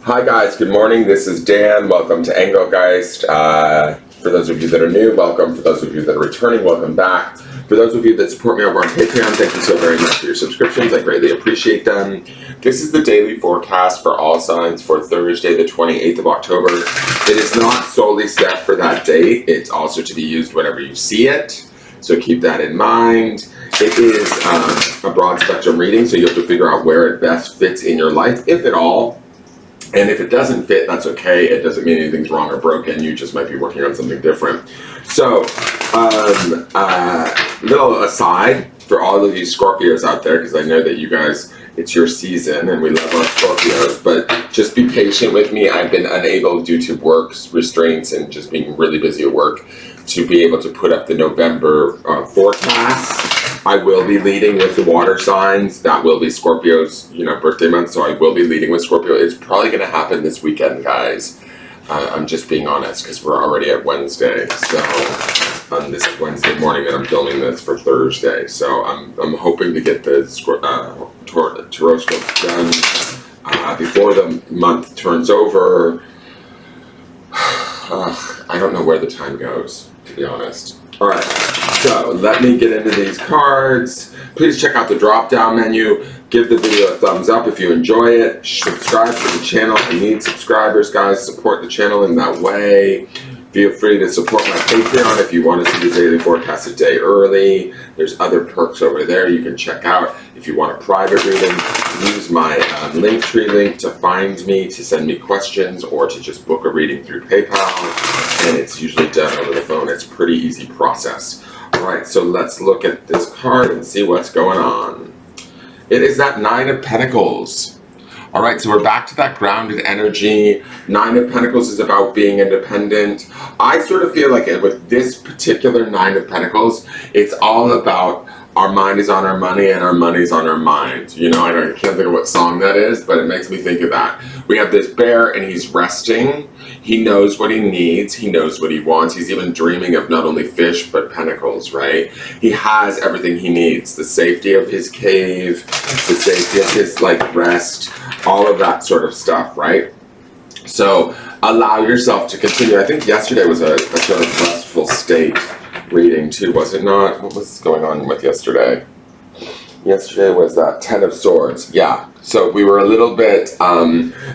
Hi guys, good morning. This is Dan. Welcome to Engelgeist. For those of you that are new, welcome. For those of you that are returning, welcome back. For those of you that support me over on Patreon, thank you so very much for your subscriptions. I greatly appreciate them. This is the daily forecast for all signs for Thursday, the 28th of October. It is not solely set for that date. It's also to be used whenever you see it. So keep that in mind. It is a broad spectrum reading, so you have to figure out where it best fits in your life, if at all. And if it doesn't fit, that's okay. It doesn't mean anything's wrong or broken. You just might be working on something different. So, little aside for all of you Scorpios out there, because I know that you guys, it's your season and we love our Scorpios, but just be patient with me. I've been unable, due to work restraints and just being really busy at work, to be able to put up the November forecast. I will be leading with the water signs. That will be Scorpio's, birthday month. So I will be leading with Scorpio. It's probably going to happen this weekend, guys. I'm just being honest because we're already at Wednesday. So this is Wednesday morning and I'm filming this for Thursday. So I'm hoping to get the horoscope done before the month turns over. I don't know where the time goes, to be honest. Alright, so let me get into these cards. Please check out the drop-down menu. Give the video a thumbs up if you enjoy it. Subscribe to the channel. I need subscribers, guys. Support the channel in that way. Feel free to support my Patreon if you want to see the daily forecast a day early. There's other perks over there you can check out. If you want a private reading, use my Linktree link to find me, to send me questions, or to just book a reading through PayPal. And it's usually done over the phone. It's a pretty easy process. Alright, so let's look at this card and see what's going on. It is that Nine of Pentacles. Alright, so we're back to that grounded energy. Nine of Pentacles is about being independent. I sort of feel like with this particular Nine of Pentacles, it's all about our mind is on our money and our money's on our mind. I can't think of what song that is, but it makes me think of that. We have this bear and he's resting. He knows what he needs. He knows what he wants. He's even dreaming of not only fish, but pentacles, right? He has everything he needs. The safety of his cave, the safety of his rest, all of that sort of stuff, right? So allow yourself to continue. I think yesterday was a sort of restful state reading too, was it not? What was going on with yesterday? Yesterday was that Ten of Swords. Yeah. So we were a little bit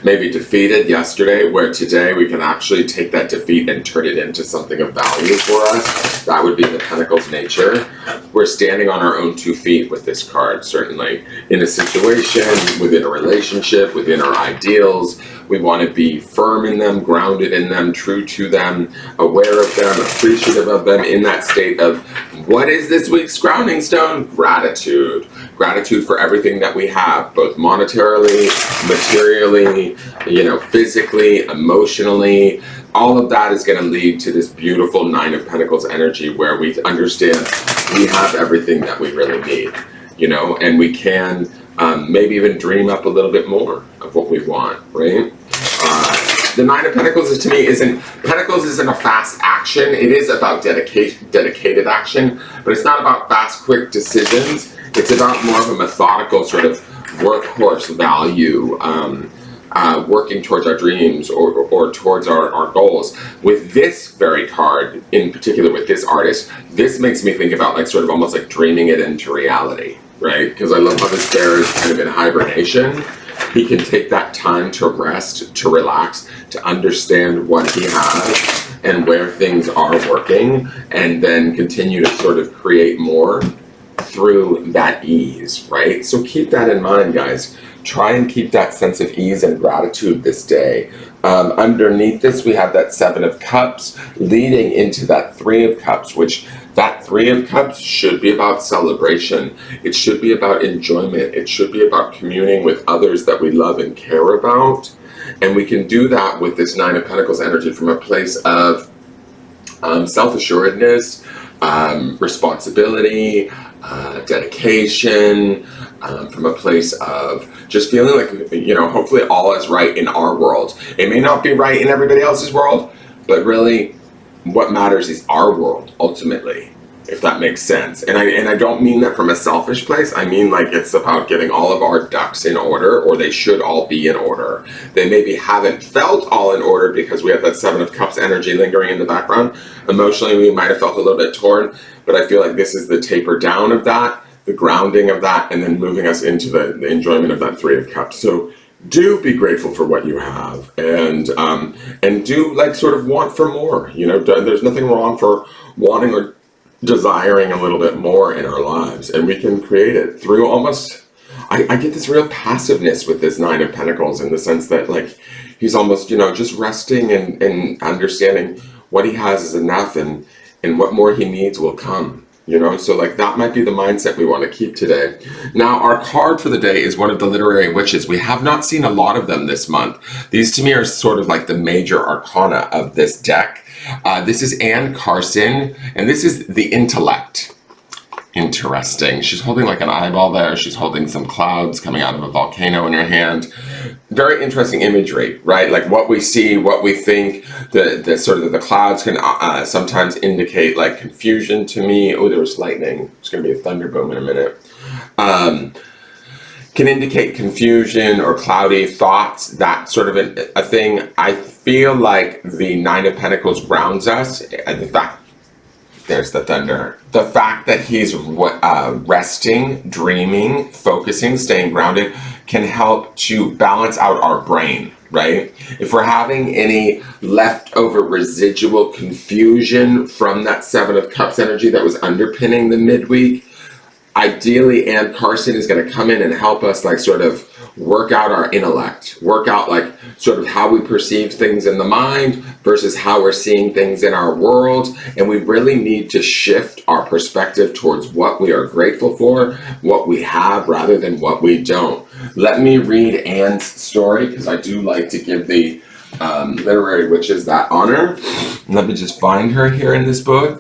maybe defeated yesterday, where today we can actually take that defeat and turn it into something of value for us. That would be the Pentacles nature. We're standing on our own 2 feet with this card, certainly. In a situation, within a relationship, within our ideals, we want to be firm in them, grounded in them, true to them, aware of them, appreciative of them, in that state of, what is this week's grounding stone? Gratitude. Gratitude for everything that we have, both monetarily, materially, physically, emotionally. All of that is going to lead to this beautiful Nine of Pentacles energy, where we understand we have everything that we really need, and we can maybe even dream up a little bit more of what we want, right? The Nine of Pentacles Pentacles isn't a fast action. It is about dedicated action, but it's not about fast, quick decisions. It's about more of a methodical sort of workhorse value, working towards our dreams or towards our goals. With this very card, in particular with this artist, this makes me think about sort of almost like dreaming it into reality, right? Because I love how this bear is kind of in hibernation. He can take that time to rest, to relax, to understand what he has and where things are working, and then continue to sort of create more through that ease, right? So keep that in mind, guys. Try and keep that sense of ease and gratitude this day. Underneath this, we have that Seven of Cups leading into that Three of Cups, which that Three of Cups should be about celebration. It should be about enjoyment. It should be about communing with others that we love and care about. And we can do that with this Nine of Pentacles energy from a place of self-assuredness, responsibility, dedication, from a place of just feeling like, hopefully all is right in our world. It may not be right in everybody else's world, but really what matters is our world, ultimately. if that makes sense. And I don't mean that from a selfish place. I mean like it's about getting all of our ducks in order, or they should all be in order. They maybe haven't felt all in order because we have that Seven of Cups energy lingering in the background. Emotionally, we might have felt a little bit torn, but I feel like this is the taper down of that, the grounding of that, and then moving us into the enjoyment of that Three of Cups. So do be grateful for what you have, and do like sort of want for more. You know, there's nothing wrong for wanting or desiring a little bit more in our lives, and we can create it through almost, I get this real passiveness with this Nine of Pentacles, in the sense that like he's almost, you know, just resting and understanding what he has is enough, and what more he needs will come, you know. So like that might be the mindset we want to keep today. Now our card for the day is one of the Literary Witches. We have not seen a lot of them this month. These to me are sort of like the major arcana of this deck. This is Anne Carson, and this is the intellect. Interesting. She's holding like an eyeball there. She's holding some clouds coming out of a volcano in her hand. Very interesting imagery, right? Like what we see, what we think. The sort of the clouds can sometimes indicate like confusion to me. Oh, there was lightning. There's going to be a thunder boom in a minute. Can indicate confusion or cloudy thoughts, that sort of a thing. I feel like the Nine of Pentacles grounds us, and the fact, there's the thunder, the fact that he's resting, dreaming, focusing, staying grounded, can help to balance out our brain, right? If we're having any leftover residual confusion from that Seven of Cups energy that was underpinning the midweek, ideally Anne Carson is going to come in and help us like sort of work out our intellect, work out like sort of how we perceive things in the mind versus how we're seeing things in our world. And we really need to shift our perspective towards what we are grateful for, what we have, rather than what we don't. Let me read Anne's story, because I do like to give the Literary Witches that honor. Let me just find her here in this book.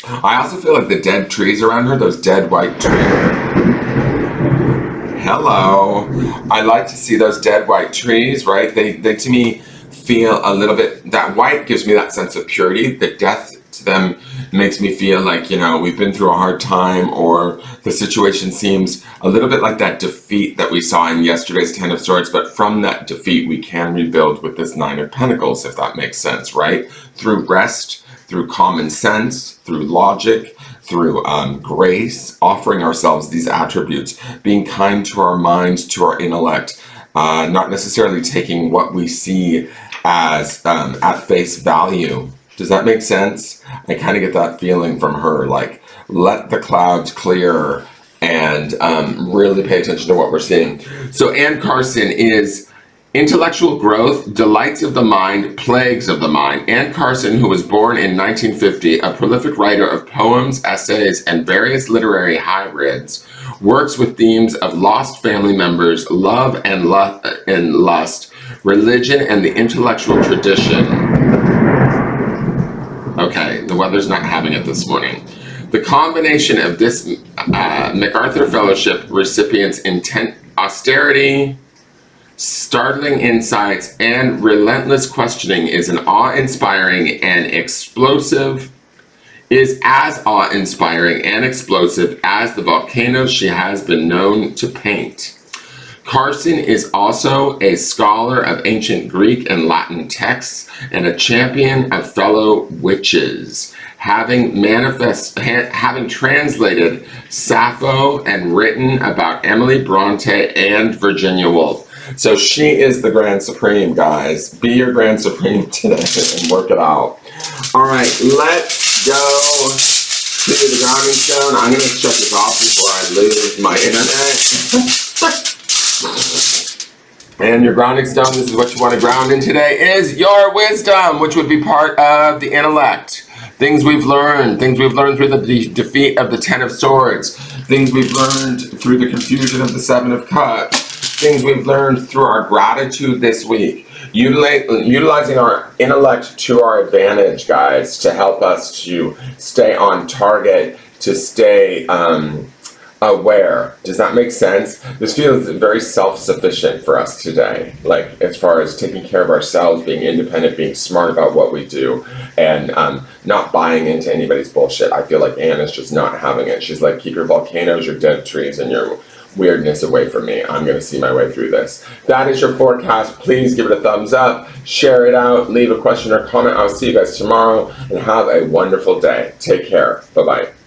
I also feel like the dead trees around her, those dead white trees. Hello. I like to see those dead white trees, right? They to me feel a little bit, that white gives me that sense of purity. The death to them makes me feel like, you know, we've been through a hard time, or the situation seems a little bit like that defeat that we saw in yesterday's Ten of Swords, but from that defeat we can rebuild with this Nine of Pentacles, if that makes sense, right? Through rest, through common sense, through logic, through grace, offering ourselves these attributes, being kind to our mind, to our intellect, not necessarily taking what we see as at face value. Does that make sense? I kind of get that feeling from her, like, let the clouds clear and really pay attention to what we're seeing. So Anne Carson is intellectual growth, delights of the mind, plagues of the mind. Anne Carson, who was born in 1950, a prolific writer of poems, essays, and various literary hybrids, works with themes of lost family members, love and lust, religion, and the intellectual tradition. Okay, the weather's not having it this morning. The combination of this MacArthur Fellowship recipient's intent, austerity, startling insights, and relentless questioning is as awe-inspiring and explosive as the volcanoes she has been known to paint. Carson is also a scholar of ancient Greek and Latin texts and a champion of fellow witches, having translated Sappho and written about Emily Bronte and Virginia Woolf. So she is the Grand Supreme, guys. Be your Grand Supreme today and work it out. All right, let's go to the grounding stone. I'm going to shut this off before I lose my internet. And your grounding stone, this is what you want to ground in today, is your wisdom, which would be part of the intellect. Things we've learned through the defeat of the Ten of Swords, things we've learned through the confusion of the Seven of Cups, things we've learned through our gratitude this week. Utilizing our intellect to our advantage, guys, to help us to stay on target, to stay aware. Does that make sense? This feels very self-sufficient for us today, like as far as taking care of ourselves, being independent, being smart about what we do, and not buying into anybody's bullshit. I feel like Anna's just not having it. She's like, keep your volcanoes, your dead trees, and your weirdness away from me. I'm going to see my way through this. That is your forecast. Please give it a thumbs up, share it out, leave a question or comment. I'll see you guys tomorrow, and have a wonderful day. Take care. Bye-bye.